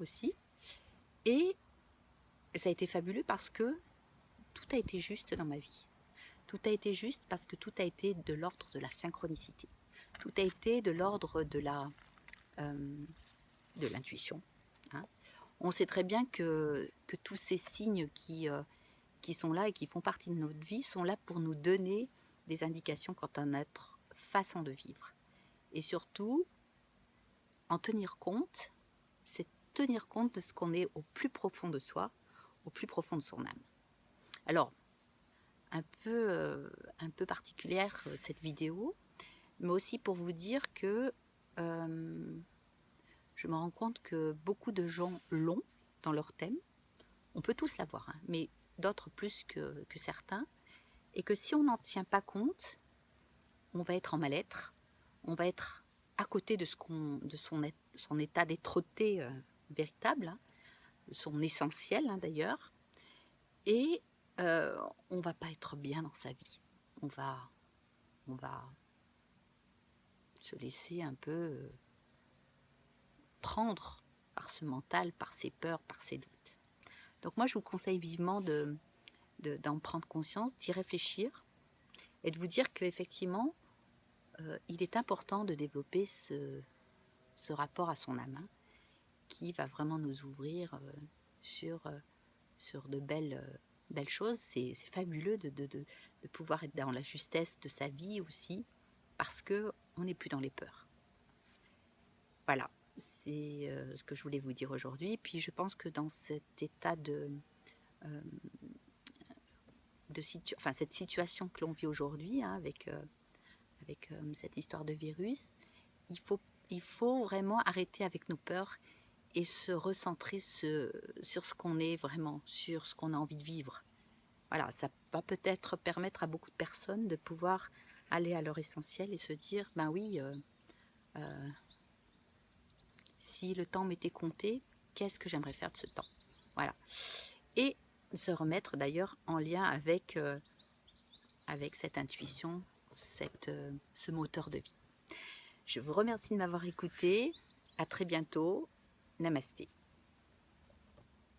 aussi. Et ça a été fabuleux parce que tout a été juste dans ma vie. Tout a été juste parce que tout a été de l'ordre de la synchronicité. Tout a été de l'ordre de l'intuition. Hein. On sait très bien que tous ces signes qui sont là et qui font partie de notre vie sont là pour nous donner des indications quant à notre façon de vivre. Et surtout, en tenir compte, c'est tenir compte de ce qu'on est au plus profond de soi, au plus profond de son âme. Alors, un peu particulière cette vidéo, mais aussi pour vous dire que je me rends compte que beaucoup de gens l'ont dans leur thème. On peut tous l'avoir, hein, mais d'autres plus que certains. Et que si on n'en tient pas compte, on va être en mal-être, on va être à côté de son état d'être-té véritable, hein, son essentiel hein, d'ailleurs, et on va pas être bien dans sa vie. On va se laisser un peu prendre par ce mental, par ses peurs, par ses doutes. Donc moi, je vous conseille vivement d'en prendre conscience, d'y réfléchir et de vous dire qu'effectivement, il est important de développer ce rapport à son âme, hein, qui va vraiment nous ouvrir sur de belles choses. C'est fabuleux de pouvoir être dans la justesse de sa vie aussi, parce qu'on n'est plus dans les peurs. Voilà, c'est ce que je voulais vous dire aujourd'hui. Puis je pense que dans cet état euh, cette situation que l'on vit aujourd'hui, hein, avec cette histoire de virus, il faut vraiment arrêter avec nos peurs et se recentrer sur ce qu'on est vraiment, sur ce qu'on a envie de vivre. Voilà, ça va peut-être permettre à beaucoup de personnes de pouvoir aller à leur essentiel et se dire, ben oui, si le temps m'était compté, qu'est-ce que j'aimerais faire de ce temps? Voilà. Et se remettre d'ailleurs en lien avec cette intuition, ce moteur de vie. Je vous remercie de m'avoir écouté. À très bientôt. Namasté.